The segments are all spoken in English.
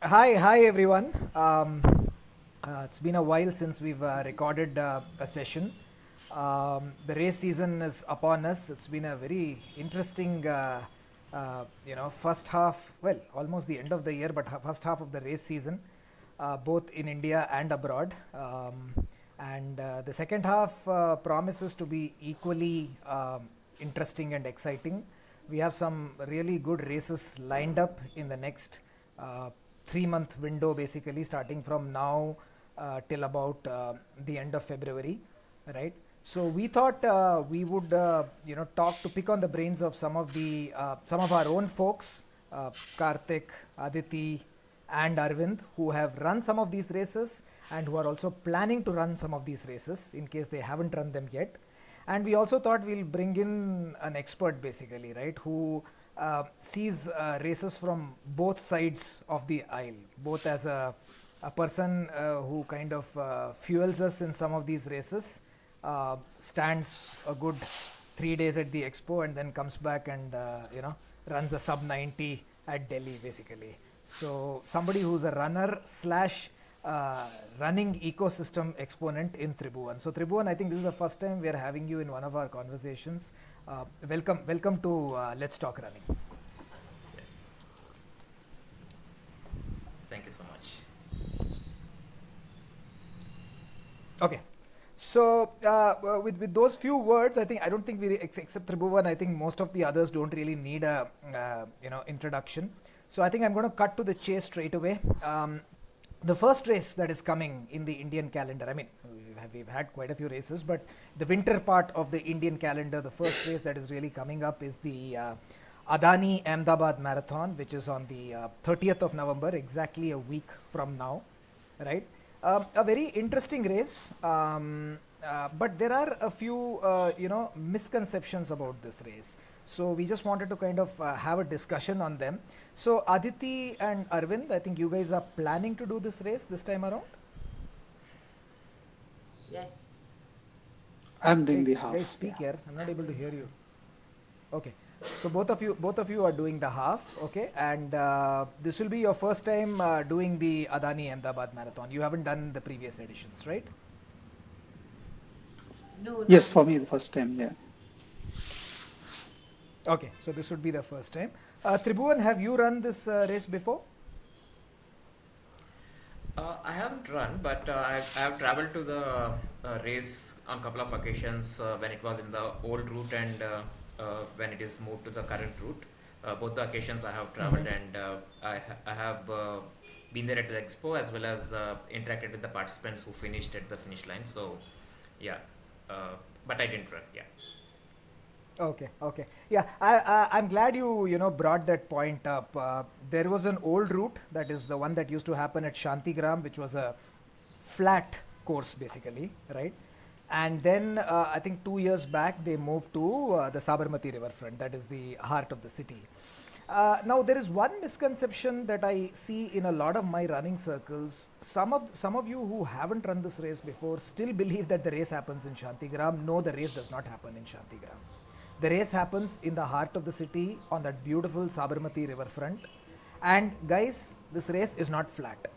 Hi everyone. It's been a while since we've recorded a session. The race season is upon us. It's been a very interesting, first half. Well, almost the end of the year, but first half of the race season, both in India and abroad. And the second half promises to be equally interesting and exciting. We have some really good races lined up in the next uh, 3 month window, basically starting from now till about the end of February, right? So we thought we would talk to pick on the brains of some of our own folks, Karthik, Aditi, and Arvind, who have run some of these races and who are also planning to run some of these races in case they haven't run them yet. And we also thought we'll bring in an expert, basically, right, who sees races from both sides of the aisle, both as a person who kind of fuels us in some of these races, stands a good 3 days at the expo, and then comes back and runs a sub 90 at Delhi, basically. So somebody who's a runner slash running ecosystem exponent in Tribhuvan. So Tribhuvan, I think this is the first time we are having you in one of our conversations. Welcome to Let's Talk Running. Yes, thank you so much. Okay. So with those few words, I don't think except Tribhuvan, I think most of the others don't really need a introduction. So I think I'm going to cut to the chase straight away. The first race that is coming in the Indian calendar, I mean, we've had quite a few races, but the winter part of the Indian calendar, the first race that is really coming up is the Adani Ahmedabad Marathon, which is on the 30th of November, exactly a week from now, right? A very interesting race, but there are a few, misconceptions about this race. So we just wanted to kind of have a discussion on them. So Aditi and Arvind, I think you guys are planning to do this race this time around. Yes, I'm doing Hey the guys, half. speak Yeah. here. I'm not I'm able to doing hear half. you. Okay. So both of you are doing the half, okay, and this will be your first time doing the Adani Ahmedabad Marathon. You haven't done the previous editions, right? No, Yes, not for yet. me, the first time. Yeah. Okay, so this would be the first time. Tribhuvan, have you run this race before? I haven't run, but I have traveled to the race on a couple of occasions when it was in the old route and when it is moved to the current route. Both the occasions I have Mm-hmm. traveled and I have been there at the expo as well as interacted with the participants who finished at the finish line. So, yeah, uh, but I didn't run. Yeah. Okay, okay. Yeah, I'm glad you brought that point up. There was an old route, that is the one that used to happen at Shantigram, which was a flat course basically, right? And then I think 2 years back they moved to the Sabarmati riverfront, that is the heart of the city. Now there is one misconception that I see in a lot of my running circles. Some of you who haven't run this race before still believe that the race happens in Shantigram. No, the race does not happen in Shantigram. The race happens in the heart of the city on that beautiful Sabarmati riverfront. And guys, this race is not flat,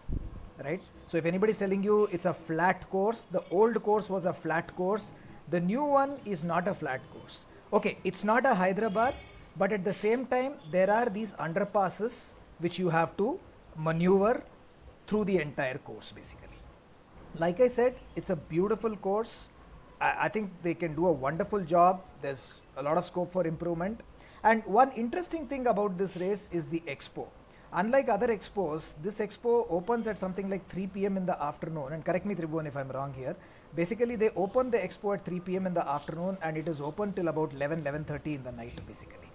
right? So if anybody is telling you it's a flat course, the old course was a flat course. The new one is not a flat course. Okay, it's not a Hyderabad, but at the same time, there are these underpasses which you have to maneuver through the entire course, basically. Like I said, it's a beautiful course. I think they can do a wonderful job. There's a lot of scope for improvement. And one interesting thing about this race is the expo. Unlike other expos, this expo opens at something like 3 p.m. in the afternoon. And correct me, Tribhuvan, if I'm wrong here. Basically, they open the expo at 3 p.m. in the afternoon, and it is open till about 11:30 in the night, basically.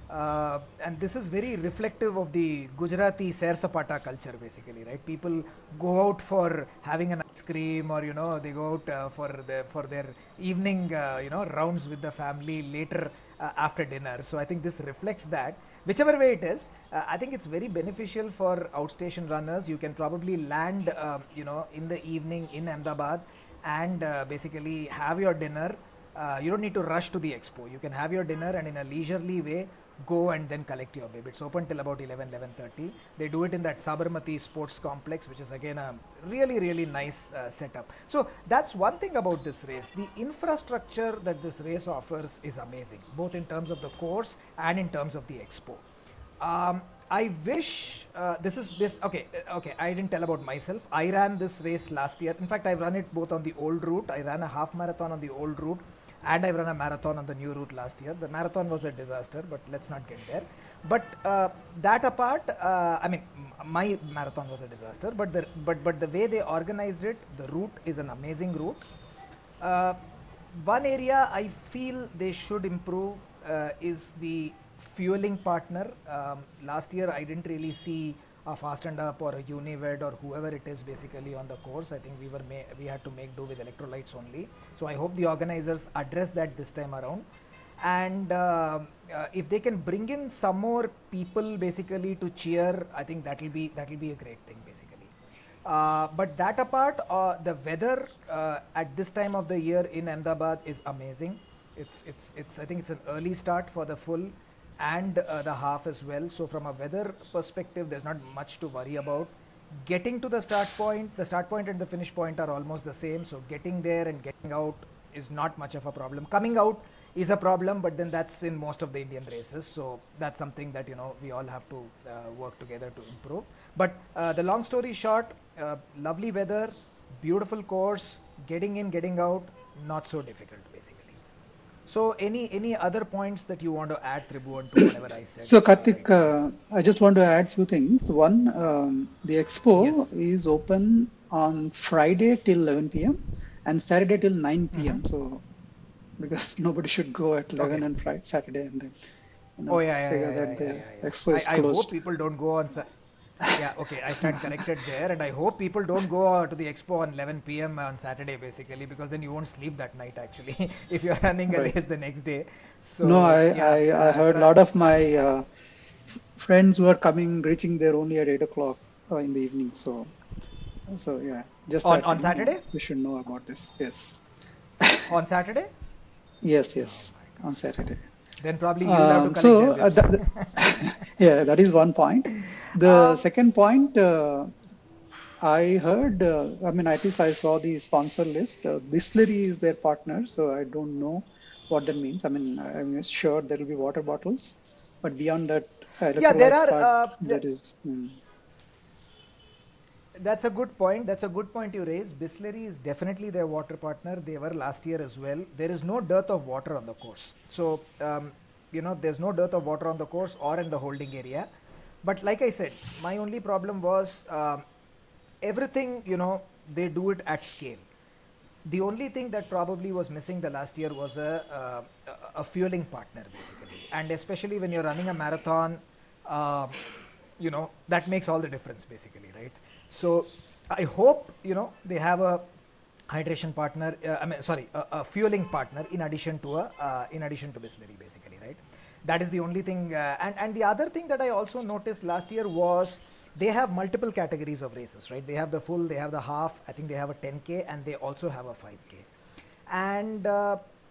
And this is very reflective of the Gujarati Sair Sapata culture, basically, right? People go out for having an ice cream, or they go out for their evening rounds with the family later after dinner. So I think this reflects that. Whichever way it is, I think it's very beneficial for outstation runners. You can probably land in the evening in Ahmedabad and basically have your dinner. You don't need to rush to the expo. You can have your dinner and in a leisurely way go and then collect your bib. It's open till about 11:30. They do it in that Sabarmati Sports Complex, which is again a really, really nice setup. So that's one thing about this race. The infrastructure that this race offers is amazing, both in terms of the course and in terms of the expo. I wish this is this. Okay, okay. I didn't tell about myself. I ran this race last year. In fact, I've run it both on the old route. I ran a half marathon on the old route, and I ran a marathon on the new route last year. The marathon was a disaster, but let's not get there. But that apart, I mean, my marathon was a disaster. But the way they organized it, the route is an amazing route. Uh, One area I feel they should improve is the fueling partner. Last year I didn't really see a Fast&Up or a Unived or whoever it is basically on the course. I think we had to make do with electrolytes only. So I hope the organizers address that this time around. And if they can bring in some more people basically to cheer, I think that will be a great thing basically. But that apart, the weather at this time of the year in Ahmedabad is amazing. It's I think it's an early start for the full and the half as well. So from a weather perspective, there's not much to worry about. Getting to the start point and the finish point are almost the same. So getting there and getting out is not much of a problem. Coming out is a problem, but then that's in most of the Indian races. So that's something that we all have to work together to improve. But the long story short, lovely weather, beautiful course, getting in, getting out, not so difficult basically. So any other points that you want to add, Tribhuvan, to whatever I said So right Karthik, now? I just want to add few things. One, the expo Yes. is open on Friday till 11 p.m. and Saturday till 9 Mm-hmm. p.m. So because nobody should go at Okay. 11 and Friday, Saturday and then Oh yeah, yeah, figure yeah, yeah, that yeah, the yeah, yeah. expo is I hope closed. people don't go on. Yeah, okay, I stand corrected there, and I hope people don't go to the expo on 11 p.m. on Saturday, basically, because then you won't sleep that night, actually, if you're running a Right. race the next day. No, So, yeah, I heard a lot of my friends who are coming, reaching there only at 8 o'clock in the evening. So yeah, just that, on Saturday? we should know about this. Yes. On Saturday? Yes, Oh yes, my on God. Saturday. Then probably you'll have to collect their bibs. Yeah, that is one point. The um, second point, I heard, I mean, at least I saw the sponsor list. Bisleri is their partner, so I don't know what that means. I mean, I'm sure there will be water bottles, but beyond that, yeah, there electrolytes are. part, there is. That's a good point. That's a good point you raised. Bisleri is definitely their water partner. They were last year as well. There is no dearth of water on the course. So, there's no dearth of water on the course or in the holding area. But like I said, my only problem was everything, they do it at scale. The only thing that probably was missing the last year was a fueling partner basically, and especially when you're running a marathon, um, that makes all the difference basically, right? So I hope they have a hydration partner, I mean, sorry, a fueling partner in addition to Bisleri basically, right? That is the only thing. And the other thing that I also noticed last year was they have multiple categories of races, right? They have the full, they have the half, I think they have a 10K, and they also have a 5K. And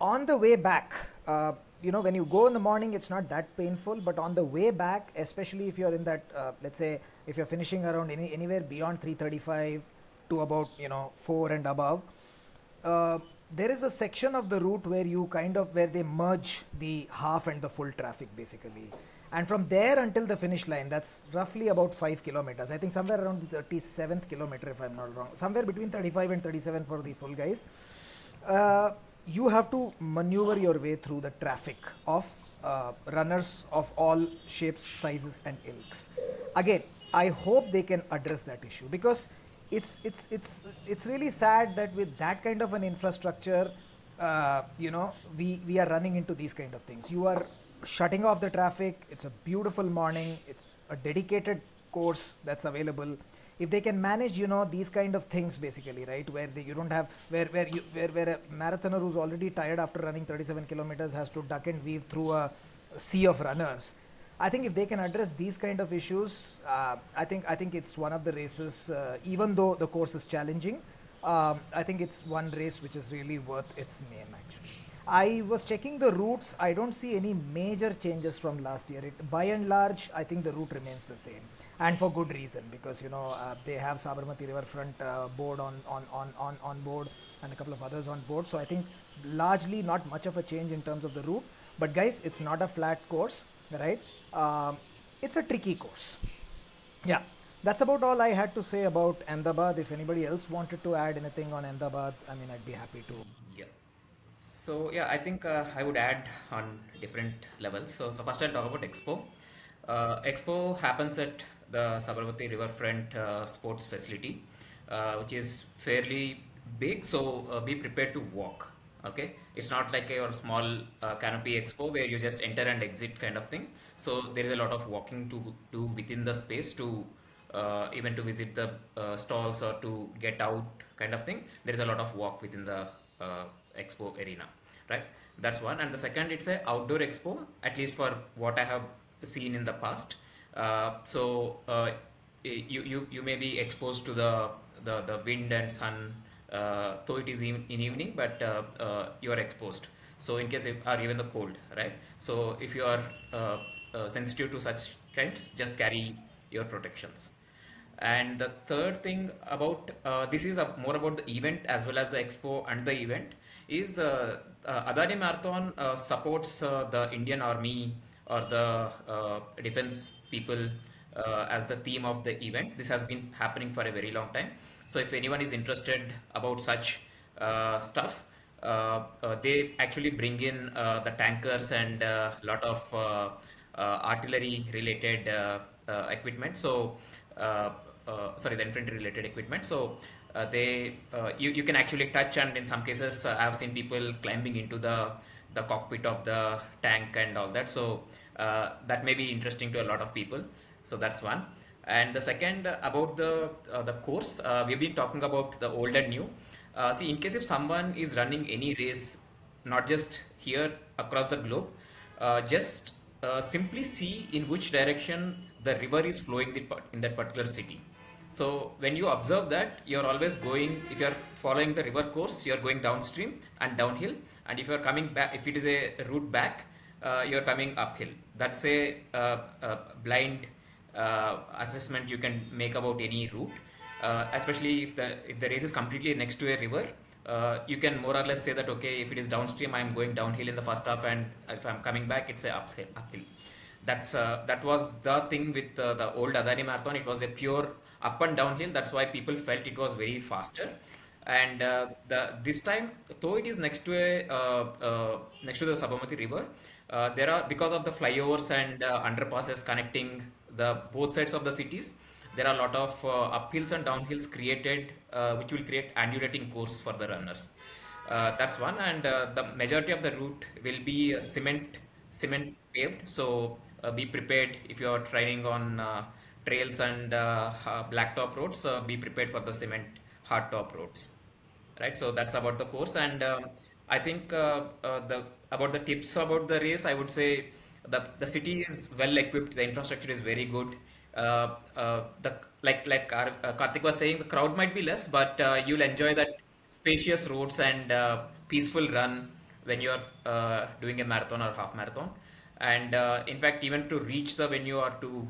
on the way back, when you go in the morning, it's not that painful, but on the way back, especially if you're in that, let's say, if you're finishing around anywhere beyond 3:35 to about 4 and above, uh, there is a section of the route where you kind of where they merge the half and the full traffic basically, and from there until the finish line, that's roughly about 5 kilometers. I think somewhere around the 37th kilometer, if I'm not wrong, somewhere between 35 and 37 for the full guys. uh, you have to maneuver your way through the traffic of runners of all shapes, sizes, and ilks. Again, I hope they can address that issue, because it's really sad that with that kind of an infrastructure, we are running into these kind of things. You are shutting off the traffic. It's a beautiful morning. It's a dedicated course that's available. If they can manage these kind of things basically, right, where you don't have where a marathoner who's already tired after running 37 kilometers has to duck and weave through a sea of runners. I think if they can address these kind of issues, I think it's one of the races, even though the course is challenging. I think it's one race which is really worth its name actually. I was checking the routes. I don't see any major changes from last year. By and large, I think the route remains the same, and for good reason, because they have Sabarmati Riverfront board on board, and a couple of others on board. So I think largely not much of a change in terms of the route. But guys, it's not a flat course, right? Um, it's a tricky course. Yeah, that's about all I had to say about Ahmedabad. If anybody else wanted to add anything on Ahmedabad, I mean, I'd be happy to. Yeah. So yeah, I think I would add on different levels. So first I'll talk about Expo. Expo happens at the Sabarmati Riverfront Sports Facility, which is fairly big. So be prepared to walk. Okay, it's not like your small canopy expo where you just enter and exit kind of thing. So there is a lot of walking to do within the space to even to visit the stalls or to get out kind of thing. There is a lot of walk within the uh, expo arena, right? That's one. And the second, it's a outdoor expo, at least for what I have seen in the past. You may be exposed to the wind and sun, though it is in evening, but you are exposed. So in case or even the cold, right? So if you are sensitive to such kinds, just carry your protections. And the third thing about this is more about the event as well as the expo and the event is the Adani Marathon supports the Indian Army or the defense people as the theme of the event. This has been happening for a very long time. So if anyone is interested about such stuff, they actually bring in the tankers and a lot of artillery related equipment. Sorry, the infantry related equipment. So you can actually touch, and in some cases I have seen people climbing into the cockpit of the tank and all that. So that may be interesting to a lot of people. So that's one. And the second about the course, we've been talking about the old and new. See, in case if someone is running any race, not just here across the globe, just simply see in which direction the river is flowing in that particular city. So when you observe that, you're always going, if you're following the river course, you're going downstream and downhill. And if you're coming back, if it is a route back, you're coming uphill. That's a blind assessment you can make about any route, especially if the race is completely next to a river. You can more or less say that okay, if it is downstream, I'm going downhill in the first half, and if I'm coming back, it's a uphill. That was the thing with the old Adani Marathon. It was a pure up and downhill. That's why people felt it was very faster. And the this time, though it is next to the Sabarmati River, there are, because of the flyovers and underpasses connecting the both sides of the cities, there are a lot of uphills and downhills created, which will create undulating course for the runners. That's one, and the majority of the route will be cement paved. So be prepared if you are training on trails and blacktop roads. Be prepared for the cement hardtop roads, right? So that's about the course. And I think the about the tips about the race, I would say the city is well equipped, the infrastructure is very good. The Karthik was saying, the crowd might be less, but you'll enjoy that spacious roads and peaceful run when you're doing a marathon or half marathon. And in fact, even to reach the venue or to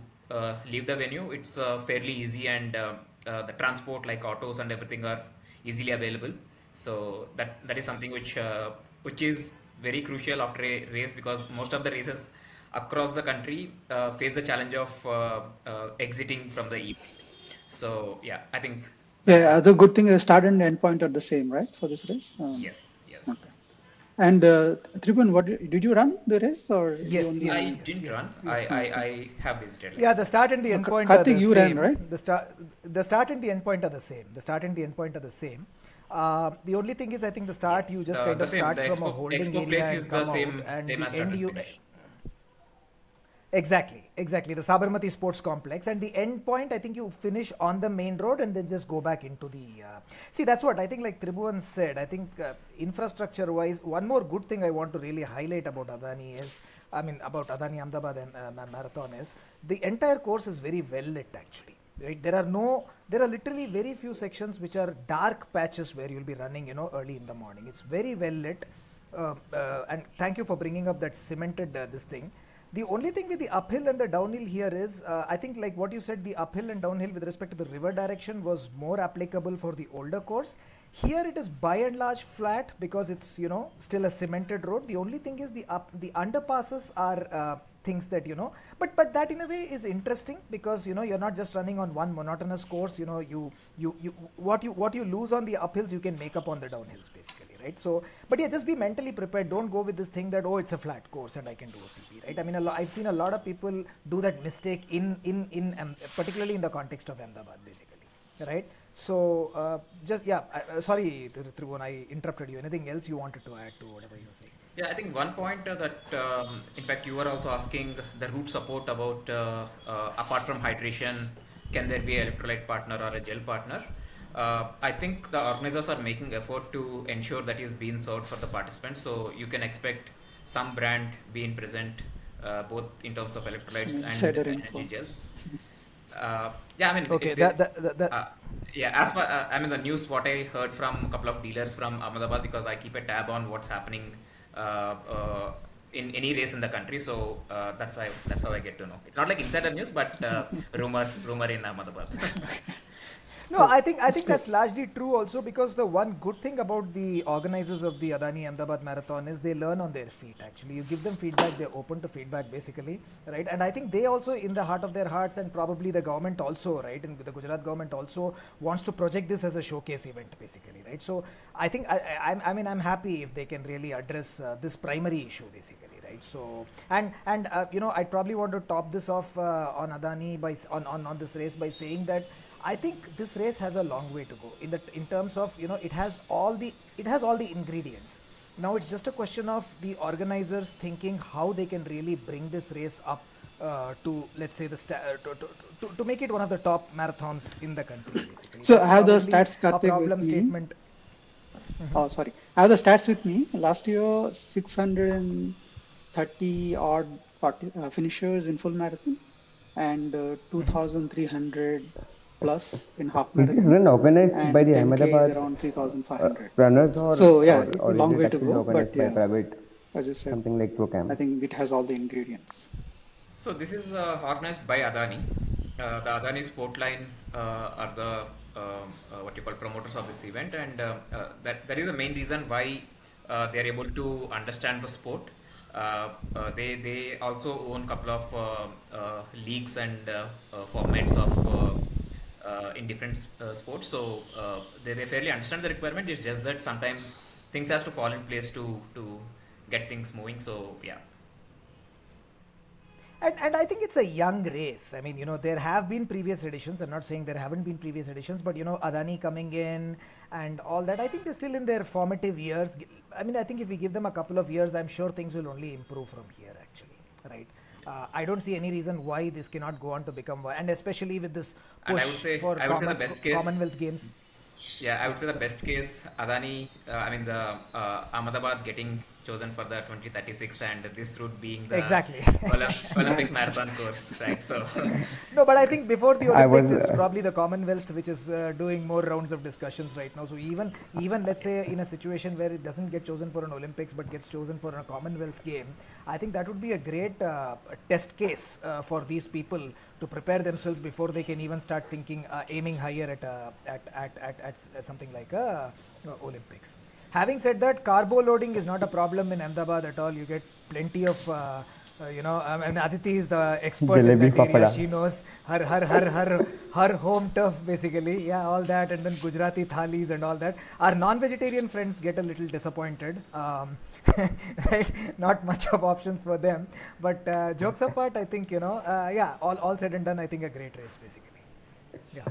leave the venue, it's fairly easy, and the transport like autos and everything are easily available. So that is something which is very crucial after a race, because most of the races across the country face the challenge of exiting from the event. So yeah, I think that's Yeah, the good thing is start and end point are the same, right, for this race? yes, Okay. yes. And Tribhuvan, what did you run the race or you Yes, only? yes, I yes, didn't yes, run. I, yes. I, Okay. I have visited, like I Yeah, the said. start and the end point are Karthik, the you ran, same. right? The start and the end point are the same. The start and the end point are the same. The only thing is, I think the start you just kind The of same. start The from a holding expo area place is and the come out, same and same the as start end and you finish. exactly the Sabarmati Sports Complex, and the end point I think you finish on the main road and then just go back into the. See, that's what I think. Like Tribhuvan said, I think infrastructure wise, one more good thing I want to really highlight about Adani is, I mean, about Adani Ahmedabad Marathon is the entire course is very well lit actually. Right? There are literally very few sections which are dark patches where you'll be running, early in the morning. It's very well lit. and thank you for bringing up that cemented this thing. The only thing with the uphill and the downhill here is, I think, like what you said, the uphill and downhill with respect to the river direction was more applicable for the older course. Here it is by and large flat because it's still a cemented road. The only thing is the underpasses are things that but that in a way is interesting because you're not just running on one monotonous course. You what you lose on the uphills you can make up on the downhills basically, right? So, but yeah, just be mentally prepared. Don't go with this thing that, oh, it's a flat course and I can do a PB, right? I mean, I've seen a lot of people do that mistake in particularly in the context of Ahmedabad basically, right? So just yeah, sorry Tribhuvan, I interrupted you. Anything else you wanted to add to whatever you were saying? Yeah, I think one point that, in fact, you were also asking the root support about, apart from hydration, can there be an electrolyte partner or a gel partner? I think the organizers are making effort to ensure that is being served for the participants. So you can expect some brand being present, both in terms of electrolytes Some and insider energy info. gels. Yeah, I mean, Okay, uh, yeah, as far, I mean, the news what I heard from a couple of dealers from Ahmedabad, because I keep a tab on what's happening in any race in the country. So that's how I get to know. It's not like insider news, but rumor in Ahmedabad. No, Oh, I think still. that's largely true also because the one good thing about the organizers of the Adani Ahmedabad Marathon is they learn on their feet. Actually, you give them feedback, they're open to feedback basically, right? And I think they also, in the heart of their hearts, and probably the government also, right, and the Gujarat government also wants to project this as a showcase event basically, right? So I think I mean I'm happy if they can really address this primary issue basically, right? So and I'd probably want to top this off on Adani by on this race by saying that I think this race has a long way to go in terms of it has all the ingredients. Now it's just a question of the organizers thinking how they can really bring this race up to, let's say, to make it one of the top marathons in the country. Basically, So I that's have the probably stats, a Karthik, with problem me. statement. Oh, sorry. I have the stats with me. Last year, 630 odd finishers in full marathon and 2,300 plus in half Is this marathon, run organized by and the 10K is Ahmedabad around 3,500. runners, So yeah, or is long it way to actually go, but organized by yeah, private, as you said, something like I Procam? think it has all the ingredients. So this is organized by Adani. The Adani Sportline are the what you call promoters of this event, and that is the main reason why they are able to understand the sport. They also own a couple of leagues and formats of in different sports, so they fairly understand the requirement. It's just that sometimes things has to fall in place to get things moving. So yeah. And I think it's a young race. I mean, there have been previous editions. I'm not saying there haven't been previous editions, but Adani coming in and all that. I think they're still in their formative years. I mean, I think if we give them a couple of years, I'm sure things will only improve from here. Actually, right? I don't see any reason why this cannot go on to become one, and especially with this And push for I would say the best case, Commonwealth Games. yeah, I Yeah, would say the sorry. best case, Adani, I mean the Ahmedabad getting chosen for the 2036, and this route being the Exactly. Olympic marathon course, right? So No, but I think this, before the I was Olympics, it's probably the Commonwealth which is doing more rounds of discussions right now. So even let's say in a situation where it doesn't get chosen for an Olympics but gets chosen for a Commonwealth game, I think that would be a great test case for these people to prepare themselves before they can even start thinking aiming higher at something like a Olympics. Having said that, carbo loading is not a problem in Ahmedabad at all. You get plenty of, I mean, Aditi is the expert in jalebi that area. papada. She knows her home turf basically. Yeah, all that, and then Gujarati thalis and all that. Our non-vegetarian friends get a little disappointed. Right? Not much of options for them. But jokes apart, I think yeah, all said and done, I think a great race basically. Yeah,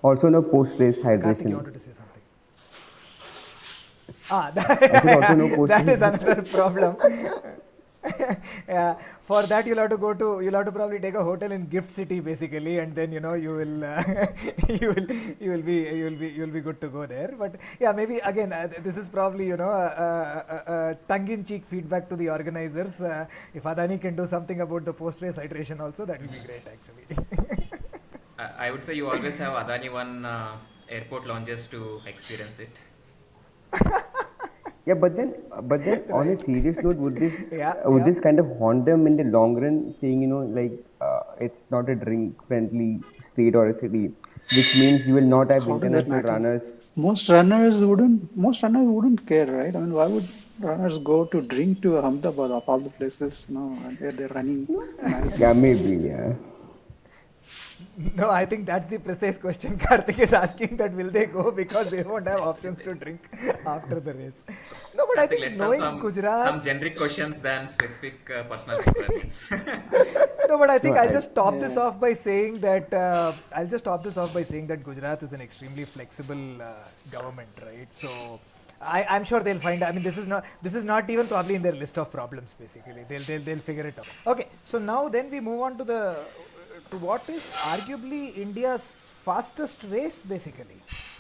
Also, no post-race Karthik, you hydration. wanted to say something? Ah, I said also no that post-race. is another problem. Yeah, for that you'll have to probably take a hotel in Gift City basically, and then you will you'll be good to go there. But yeah, maybe again this is probably a tongue-in-cheek feedback to the organizers. If Adani can do something about the post-race hydration also, that will be great actually. I would say you always have Adani one airport lounges to experience it. Yeah, but then on a Right. serious note, Yeah, would yeah. this kind of haunt them in the long run, saying, like, it's not a drink friendly state or a city, which means you will not have How does that international matter? runners. Most runners wouldn't care, right? I mean, why would runners go to drink to Ahmedabad of all the places, and where they're running a Yeah, marathon? maybe, yeah. No, I think that's the precise question Karthik is asking, that will they go because they won't have options to It's- drink after the race. so, No, but I Karthik, think let's have knowing Gujarat. some generic questions than specific personal requirements. No, but I No, think I'll I, just top this Yeah. off by saying that Gujarat is an extremely flexible government, right? So I'm sure they'll find. I mean, this is not even probably in their list of problems. Basically, they'll figure it out. Okay, so now then we move on to the to what is arguably India's fastest race, basically,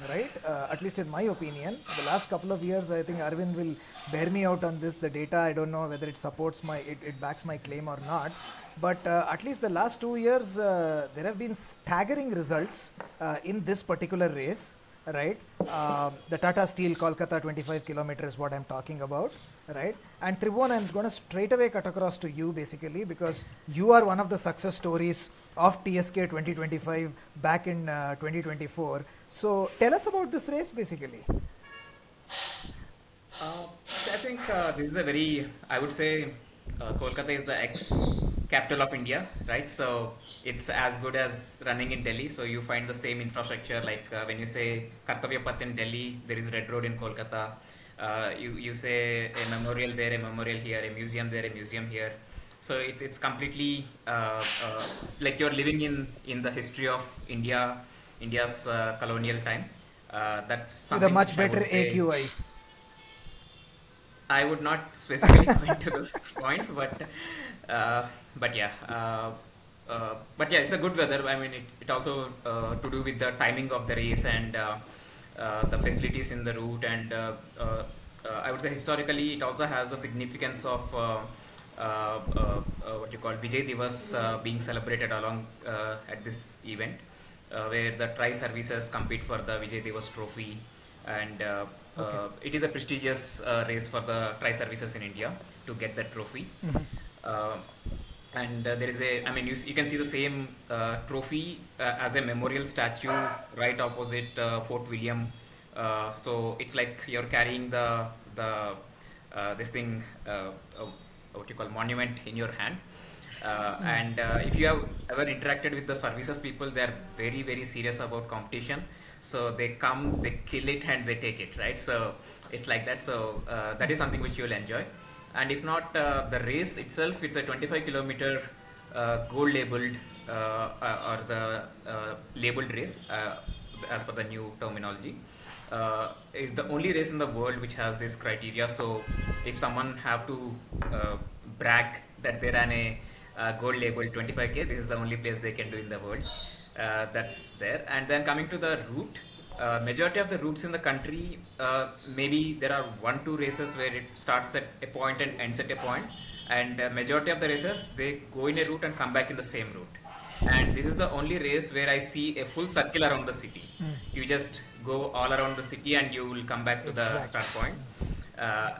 right? At least in my opinion, the last couple of years, I think Arvind will bear me out on this. The data, I don't know whether it supports it backs my claim or not, but at least the last 2 years, there have been staggering results in this particular race, right? The Tata Steel Kolkata 25 kilometers is what I'm talking about, right? And Tribhuvan, I'm going to straight away cut across to you, basically, because you are one of the success stories of TSK 2025 back in 2024. So tell us about this race, basically. I think this is a very, I would say, Kolkata is the ex capital of India, right? So it's as good as running in Delhi. So you find the same infrastructure. Like when you say Kartavya Path in Delhi, there is Red Road in Kolkata. You say a memorial there, a memorial here, a museum there, a museum here. So it's completely like you're living in the history of India's colonial time. That's With a something much which I better would say AQI. I would not specifically go into those points, uh, but yeah, but yeah, it's a good weather. I mean, it also to do with the timing of the race and the facilities in the route, and I would say historically, it also has the significance of what you call Vijay Divas being celebrated along at this event, where the tri services compete for the Vijay Divas trophy, and Okay. it is a prestigious race for the tri services in India to get that trophy. Uh, and there is a, I mean, you can see the same trophy as a memorial statue right opposite Fort William. So it's like you're carrying the this thing, what you call monument in your hand. And if you have ever interacted with the services people, they are very serious about competition. So they come, they kill it, and they take it, right? So it's like that. So that is something which you will enjoy. And if not, the race itself, it's a 25-kilometer gold labeled or the labeled race, as per the new terminology. Is the only race in the world which has this criteria. So if someone have to brag that they ran a gold label 25K, this is the only place they can do in the world. That's there. And then coming to the route, majority of the routes in the country, maybe there are one two races where it starts at a point and ends at a point, and majority of the races they go in a route and come back in the same route. And this is the only race where I see a full circle around the city. You just go all around the city and you will come back to the Exactly. start point.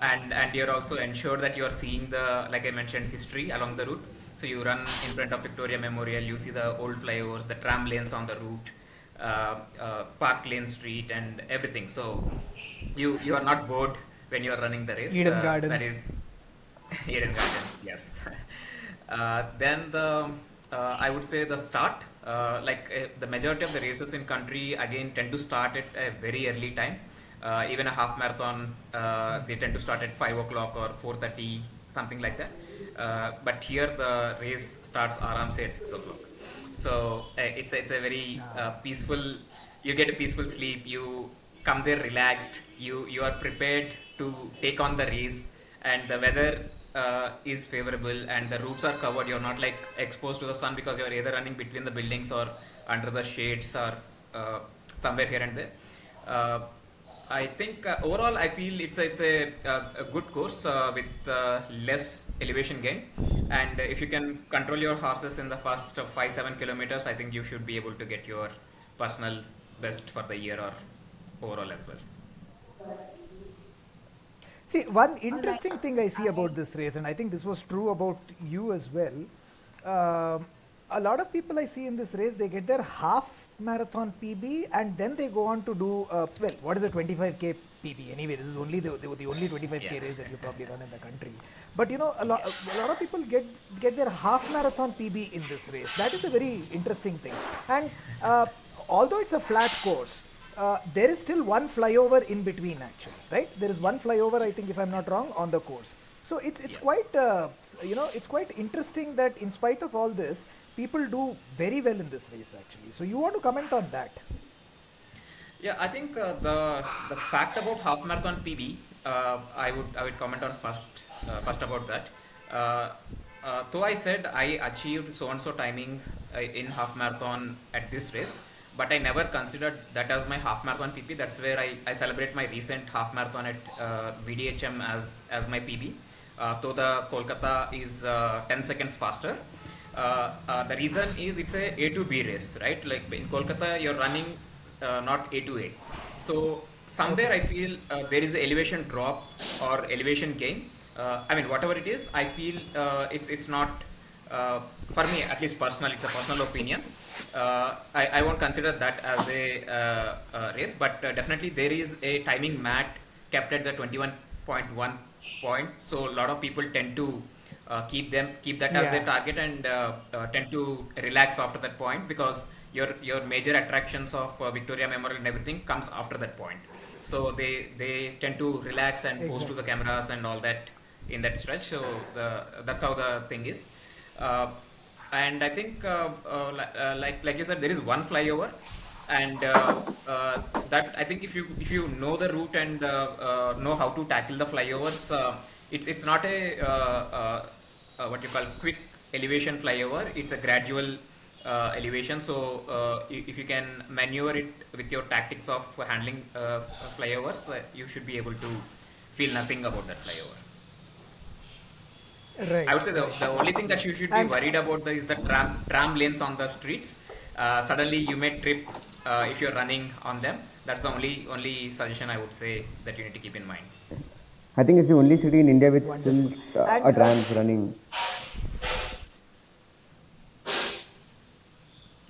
And you're also ensured that you are seeing the, like I mentioned, history along the route. So you run in front of Victoria Memorial, you see the old flyovers, the tram lanes on the route, Park Lane Street, and everything. So you are not bored when you are running the race. Eden That Gardens. is Eden Gardens, yes. Then I would say the start, the majority of the races in country again tend to start at a very early time. Even a half marathon, they tend to start at 5 o'clock or 4:30, something like that. But here the race starts aram say at 6 o'clock. So it's a very Ah. peaceful. You get a peaceful sleep. You come there relaxed. You are prepared to take on the race, and the weather is favorable, and the routes are covered. You're not like exposed to the sun because you're either running between the buildings or under the shades or somewhere here and there. Uh, I think overall, I feel it's a good course with less elevation gain, and if you can control your horses in the first 5-7 kilometers, I think you should be able to get your personal best for the year or overall as well. See, one interesting thing I see about this race, and I think this was true about you as well. Um, a lot of people I see in this race, they get their half marathon PB and then they go on to do, well, what is a 25K PB? Anyway, this is only the only Yeah. 25K race that you probably run in the country. But Yeah. a lot of people get their half marathon PB in this race. That is a very interesting thing. And uh, although it's a flat course, there is still one flyover in between actually, right? There is one flyover, I think, if I'm not Yes. wrong, on the course. So it's Yeah. quite it's quite interesting that in spite of all this, people do very well in this race actually. So you want to comment on that? Yeah, I think the fact about half marathon PB, I would comment on first about that. Uh, though I said I achieved so and so timing in half marathon at this race, but I never considered that as my half marathon PB. That's where I celebrate my recent half marathon at VDHM as my PB. Though the Kolkata is 10 seconds faster. The reason is it's a to B race, right? Like in Kolkata, you're running not A to A. So somewhere Okay. I feel there is an elevation drop or elevation gain. I mean, whatever it is, I feel it's not for me, at least personal. It's a personal opinion. I won't consider that as a race, but definitely there is a timing mat kept at the 21.1 point. So a lot of people tend to keep that as their Yeah. target and tend to relax after that point because your major attractions of Victoria Memorial and everything comes after that point. So they tend to relax and pose to the Exactly. cameras and all that in that stretch. So that's how the thing is. Uh, and I think like you said, there is one flyover, and that I think if you know the route and know how to tackle the flyovers, it's not a what you call quick elevation flyover. It's a gradual elevation. So if you can maneuver it with your tactics of handling flyovers, you should be able to feel nothing about that flyover. I Right, would say right. the only thing that you should be And worried about is the tram lanes on the streets. Suddenly you may trip if you're running on them. That's the only suggestion I would say that you need to keep in mind. I think it's the only city in India with still wonderful. And a trams running.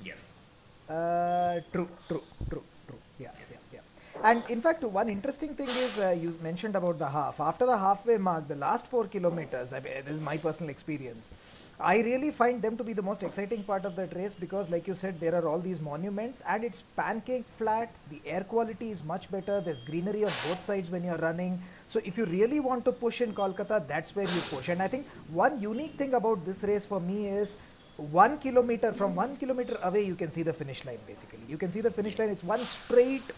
Yes, true, true, true, true. Yeah, yeah, yes. yeah. And in fact, one interesting thing is you mentioned about the half. After the halfway mark, the last 4 kilometers, I mean, this is my personal experience. I really find them to be the most exciting part of that race because, like you said, there are all these monuments and it's pancake flat. The air quality is much better. There's greenery on both sides when you're running. So, if you really want to push in Kolkata, that's where you push. And I think one unique thing about this race for me is 1 kilometer from 1 kilometer away you can see the finish line. Basically you can see the finish line. Yes. It's one straight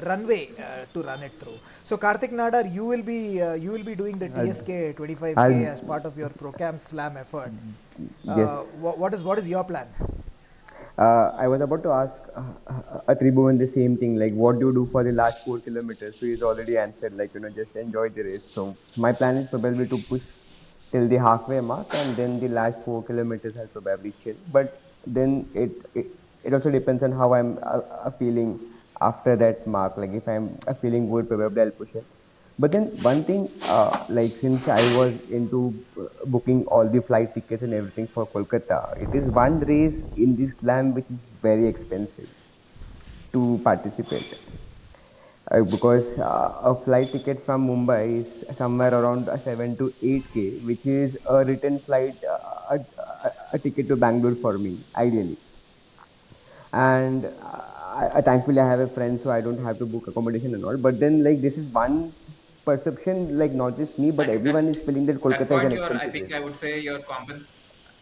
runway to run it through. So Karthik Nadar, you will be doing the I'll, TSK 25K I'll as part of your Procam Slam effort. yes. What is your plan? I was about to ask Tribhuvan the same thing, like what do you do for the last 4 kilometers? So he's already answered, like, just enjoy the race. So my plan is probably to push till the halfway mark, and then the last 4 kilometers I'll probably chill. But then it also depends on how I'm feeling after that mark. Like if I'm feeling good, probably I'll push it. But then one thing, like since I was into booking all the flight tickets and everything for Kolkata, it is one race in this slam which is very expensive to participate. Because a flight ticket from Mumbai is somewhere around 7 to 8K, which is a return flight, a ticket to Bangalore for me, ideally. And thankfully I have a friend, so I don't have to book accommodation and all. But then, like, this is one perception, like not just me I but think everyone is feeling that that Kolkata is an point you're I expensive think race. I would say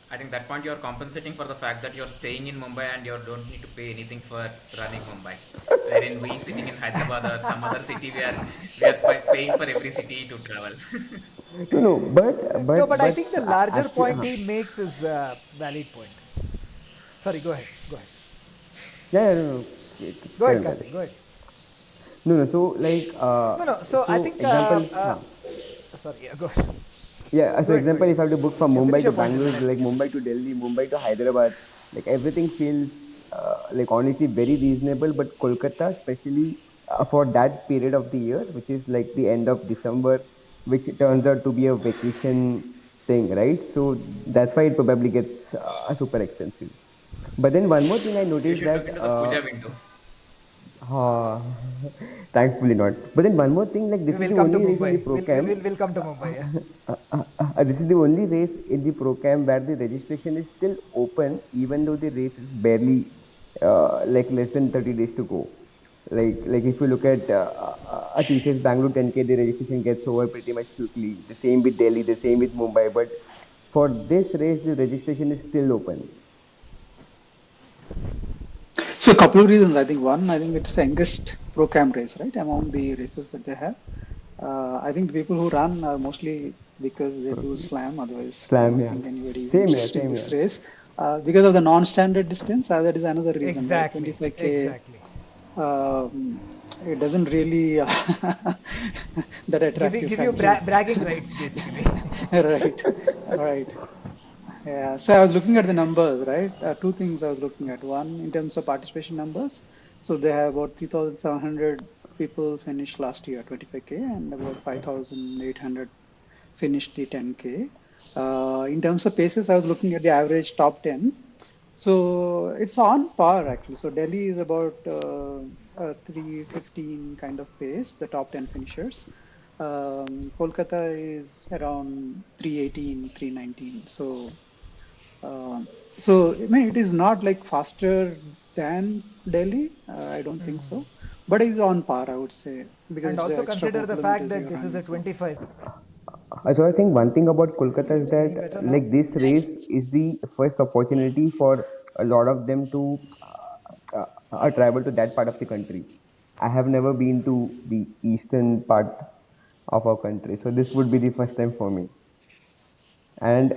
I think that point you're compensating for the fact that you're staying in Mumbai and you don't need to pay anything for running Mumbai. Wherein we sitting in Hyderabad or some other city we are paying for every city to travel. No, no, No, but I think the larger actually, point he makes is a valid point. Sorry, go ahead, go ahead, yeah, yeah, no, no, go carry ahead, on, carry Karthik, on. go ahead. No, no. So like, No, no. So I think example, sorry, yeah, go ahead. yeah. Go So ahead, go example, ahead. if I have to book from Yeah, Mumbai finish to your point and Bangalore, then I'll like pick up. Mumbai to Delhi, Mumbai to Hyderabad, like everything feels like honestly very reasonable. But Kolkata, especially. for that period of the year, which is like the end of December, which turns out to be a vacation thing, right? So that's why it probably gets super expensive. But then one more thing I You noticed should look that, into the puja window. uh, thankfully not. But then one more thing, like We this is will the come to only race in the Mumbai. pro camp. We'll come to Mumbai. Yeah. This is the only race in the pro camp where the registration is still open, even though the race is barely like less than 30 days to go. Like if you look at a TCS Bangalore 10K, the registration gets over pretty much quickly. The same with Delhi, the same with Mumbai. But for this race, the registration is still open. So a couple of reasons. I think one, I think it's the youngest pro cam race, right? Among the races that they have. I think the people who run are mostly because they do slam. Otherwise, I Slam, don't yeah. think anybody is Same here, interested in same this here. race. Because of the non-standard distance, that is another reason, right? Exactly. 25K, Exactly. it doesn't really that attractive, Give you frankly. bragging rights basically. Right, right. Yeah, so I was looking at the numbers, right? Two things I was looking at. One, in terms of participation numbers. So they have about 3,700 people finished last year, 25K, and about 5,800 finished the 10K. In terms of paces, I was looking at the average top 10. So it's on par actually. So Delhi is about 315 kind of pace, the top 10 finishers. Kolkata is around 318, 319. Um, so I mean, it is not like faster than Delhi. I don't think so, but it is on par, I would say, because And it's the also extra consider four the fact kilometers that you're this is running. a So 25. So I was saying one thing about Is Kolkata is it any that better now? like this race is the first opportunity for a lot of them to travel to that part of the country. I have never been to the eastern part of our country, so this would be the first time for me. And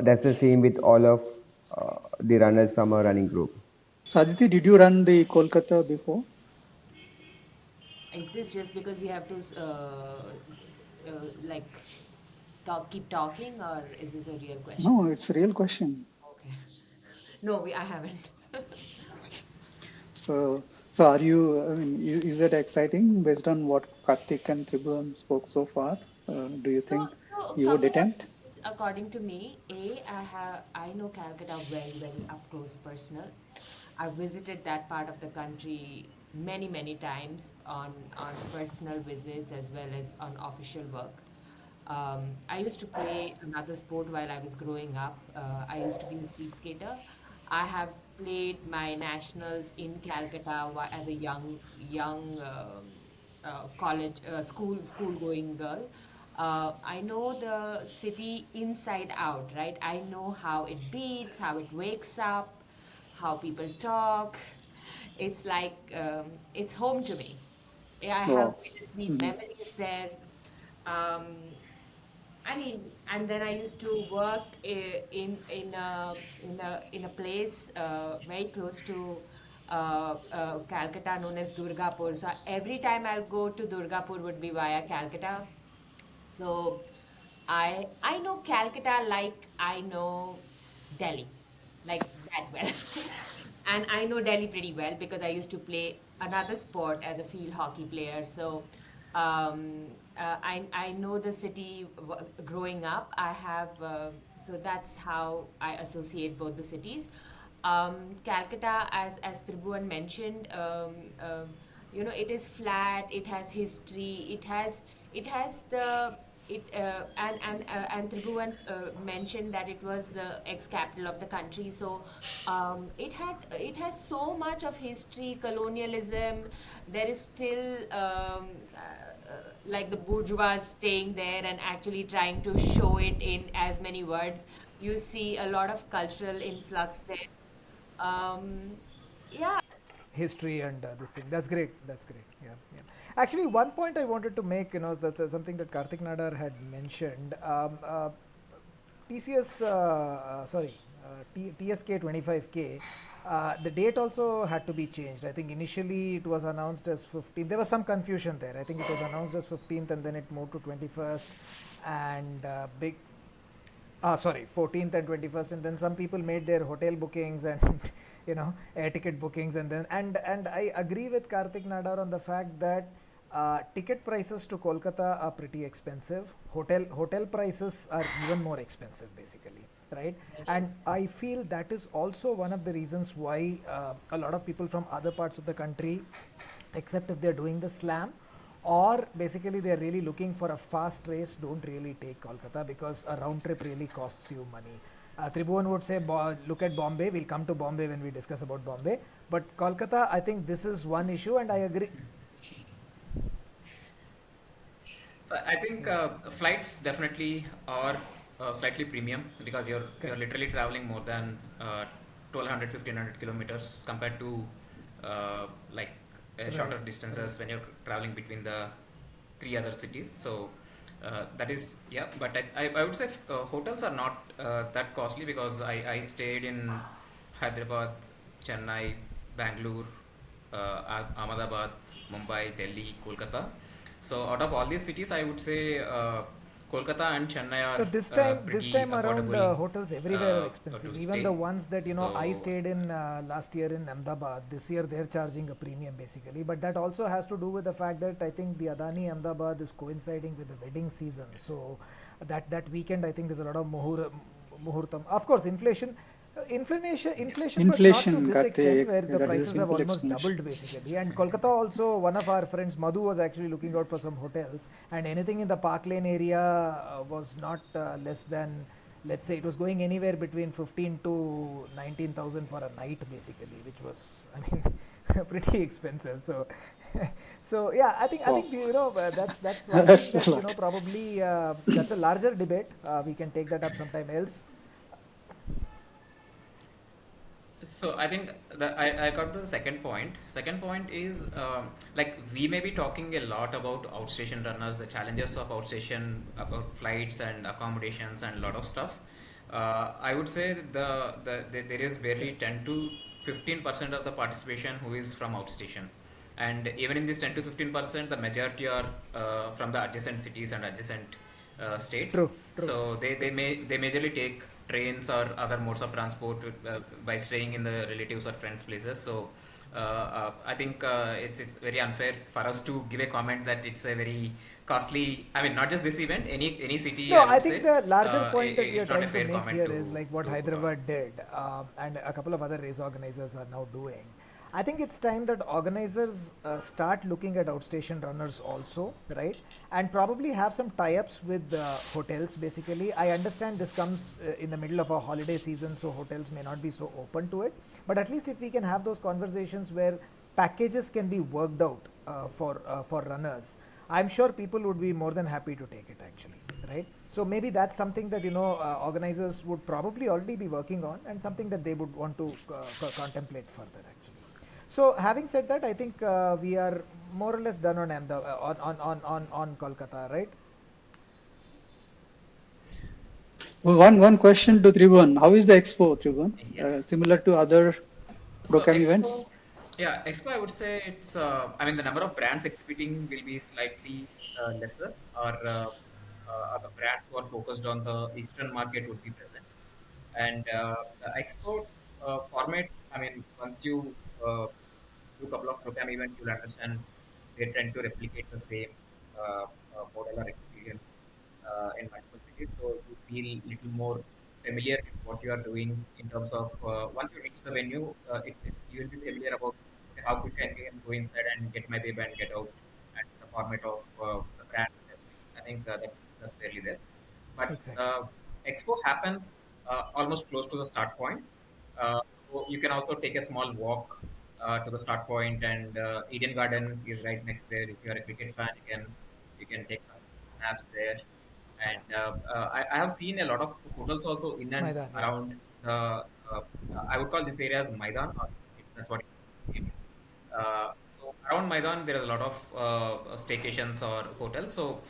that's the same with all of the runners from our running group. Saditi, did you run the Kolkata before? Is this just because we have to like keep talking, or is this a real question? No, it's a real question. Okay. No, I haven't. So are you, I mean, is it exciting based on what Karthik and Tribhuvan spoke so far? Do you So, think so a you would couple of attempt? things, according to me. I know Calcutta very, very up close, personal. I visited that part of the country many, many times on personal visits as well as on official work. I used to play another sport while I was growing up. I used to be a speed skater. I have played my nationals in Calcutta as a young college school going girl. I know the city inside out, right? I know how it beats, how it wakes up, how people talk. It's like it's home to me. Yeah, I have Wow. bittersweet Mhm. memories there. Um, I mean, and then I used to work in a place very close to Calcutta, known as Durgapur. So every time I'll go to Durgapur would be via Calcutta. So I know Calcutta like I know Delhi, like that well. And I know Delhi pretty well because I used to play another sport as a field hockey player. So I know the city growing up. I have so that's how I associate both the cities. Calcutta, as Tribhuvan mentioned, it is flat. It has history. It has the it and Tribhuvan mentioned that it was the ex-capital of the country. So it has so much of history, colonialism. There is still like the bourgeois staying there and actually trying to show it in as many words. You see a lot of cultural influx there. Um, yeah. History and this thing. That's great. That's great. Yeah, yeah. Actually, one point I wanted to make, is that there's something that Karthik Nadar had mentioned. TCS, sorry, TSK 25K. The date also had to be changed. I think initially it was announced as 15th. There was some confusion there. I think it was announced as 15th and then it moved to 21st. And big sorry, 14th and 21st, and then some people made their hotel bookings and air ticket bookings. And I agree with Karthik Nadar on the fact that ticket prices to Kolkata are pretty expensive. Hotel prices are even more expensive, basically, right? Very And I expensive. feel that is also one of the reasons why a lot of people from other parts of the country, except if they're doing the slam, or basically they're really looking for a fast race, don't really take Kolkata because a round trip really costs you money. Tribhuvan would say, look at Bombay. We'll come to Bombay when we discuss about Bombay. But Kolkata, I think this is one issue, and I agree. So I think Yeah, flights definitely are slightly premium because you're correct. literally traveling more than 1200 kilometers compared to like Right, shorter right. distances when you're traveling between the three other cities. So that is, yeah. But I would say hotels are not that costly because I stayed in Hyderabad, Chennai, Bangalore, Ahmedabad, Mumbai, Delhi, Kolkata. So out of all these cities, I would say Kolkata and Chennai are So this pretty time around, affordable hotels everywhere are expensive. to Even the stay. ones that I So stayed in last year in Ahmedabad, this year they're charging a premium basically. But that also has to do with the fact that I think the Adani Ahmedabad is coinciding with the wedding season. So that weekend, I think there's a lot of muhurtam. Of course, inflation, but not to Inflation, this extent Karthik, where the that is a prices have simple almost explanation. doubled basically. And Kolkata also, one of our friends Madhu was actually looking out for some hotels, and anything in the Park Lane area was not less than, let's say, it was going anywhere between 15 to 19,000 for a night basically, which was, I mean, pretty expensive. So so yeah, I think Wow, that's one thing that's a that lot. probably that's a larger debate. We can take that up sometime else. So I think that I got to the second point. Second point is like we may be talking a lot about outstation runners, the challenges of outstation, about flights and accommodations and a lot of stuff. I would say there is barely Correct. 10 to 15% of the participation who is from outstation, and even in this 10 to 15%, the majority are from the adjacent cities and adjacent states. True, true, So true. they majorly take trains or other modes of transport by staying in the relatives or friends' places. So I think it's very unfair for us to give a comment that it's a very costly. I mean, not just this event, any city. No, I I would think say the larger point that we are it's not a trying to fair make comment here is like what to Hyderabad did, and a couple of other race organizers are now doing. I think it's time that organizers start looking at outstation runners also, right? And probably have some tie-ups with hotels. Basically, I understand this comes in the middle of a holiday season, so hotels may not be so open to it. But at least if we can have those conversations where packages can be worked out for runners, I'm sure people would be more than happy to take it actually, right? So maybe that's something that organizers would probably already be working on, and something that they would want to contemplate further actually. So having said that, I think we are more or less done on on Kolkata, right? One question to Tribhuvan. How is the expo, Tribhuvan? yes. Similar to other So Procam events? Expo, yeah, Expo, I would say it's. I mean, the number of brands exhibiting will be slightly lesser, or the brands who are focused on the Eastern market would be present. And the Expo format, I mean, once you do a couple of program events, you'll understand they tend to replicate the same model or experience in multiple cities. So you feel little more familiar with what you are doing in terms of once you reach the venue, you will be familiar about okay, how quick I can go inside and get my baby and get out, and the format of the brand and everything. I think that's fairly there. But Exactly. Expo happens almost close to the start point. So you can also take a small walk to the start point, and Eden Garden is right next there. If you are a cricket fan, you can take some snaps there. Yeah. And I have seen a lot of hotels also in and Maidan, yeah. around the. I would call this area as Maidan, or that's what it is. So around Maidan, there is a lot of staycations or hotels. So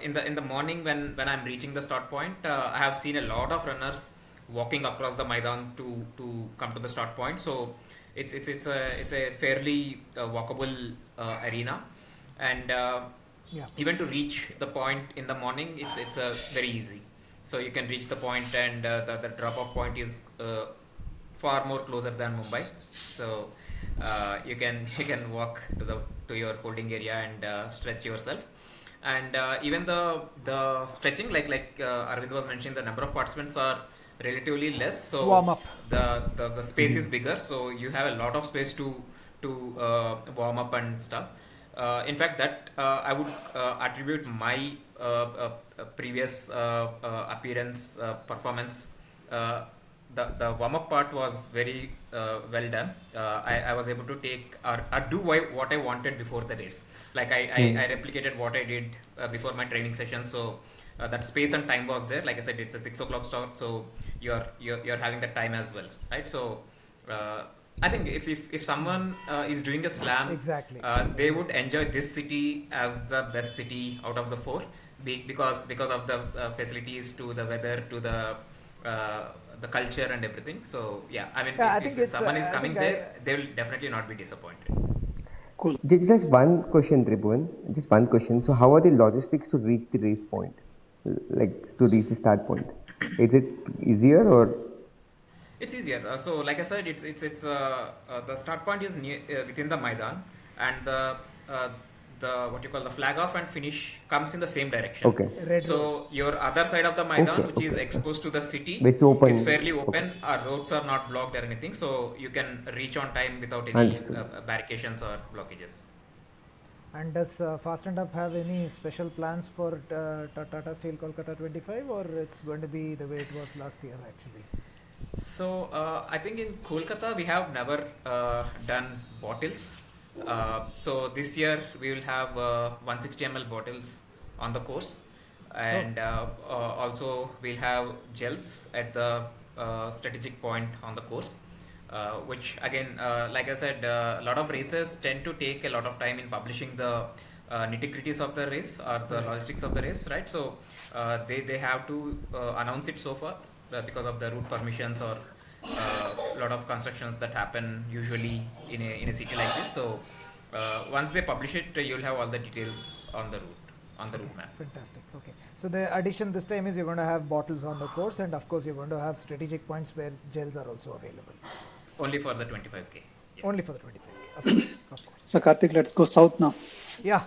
in the morning when I'm reaching the start point, I have seen a lot of runners walking across the Maidan to come to the start point. So it's a fairly walkable arena, and Yeah. even to reach the point in the morning, it's very easy. So you can reach the point, and the drop off point is far more closer than Mumbai. So you can you can walk to your holding area and stretch yourself. And even the stretching, like Arvind was mentioning, the number of participants are relatively less, so Warm up. the space is bigger, so you have a lot of space to warm up and stuff. In fact, that I would attribute my previous appearance performance. Uh, the warm up part was very well done. I was able to take or do what I wanted before the race. Like I replicated what I did before my training session. So that space and time was there. Like I said, it's a 6 o'clock start, so you're having that time as well, right? So uh, I think if someone is doing a slam, Exactly. they would enjoy this city as the best city out of the four, because of the facilities, to the weather, to uh, the culture and everything. So yeah, I mean, Yeah, I think if it's. someone is I coming think there, they will definitely not be disappointed. Cool. Just one question, Tribhuvan. Just one question. So, how are the logistics to reach the race point? Like to reach the start point? Is it easier or? It's easier. So, like I said, it's the start point is near, within the Maidan, and uh, the what you call the flag off and finish comes in the same direction. Okay. Red Road. So your other side of the Okay. Maidan, which is Okay. exposed to the city, It's is open. fairly Okay. open. Our roads are not blocked or anything, so you can reach on time without any Understood. barricades or blockages. And does Fast and Up have any special plans for Tata Steel Kolkata 25, or it's going to be the way it was last year actually? So I think in Kolkata we have never done bottles. So this year we will have 160 ml bottles on the course, Oh, and also we'll have gels at the strategic point on the course. Which again, like I said, a lot of races tend to take a lot of time in publishing the nitty-gritties of the race or the right. logistics of the race, right? So they have to announce it so far because of the route permissions or a lot of constructions that happen usually in a city like this. So once they publish it, you'll have all the details on the Okay, route map. fantastic. Okay, so the addition this time is you're going to have bottles on the course, and of course you're going to have strategic points where gels are also available. Only for the 25K. Yeah. Only for the 25K, of course, of course. So Karthik, let's go south now. Yeah,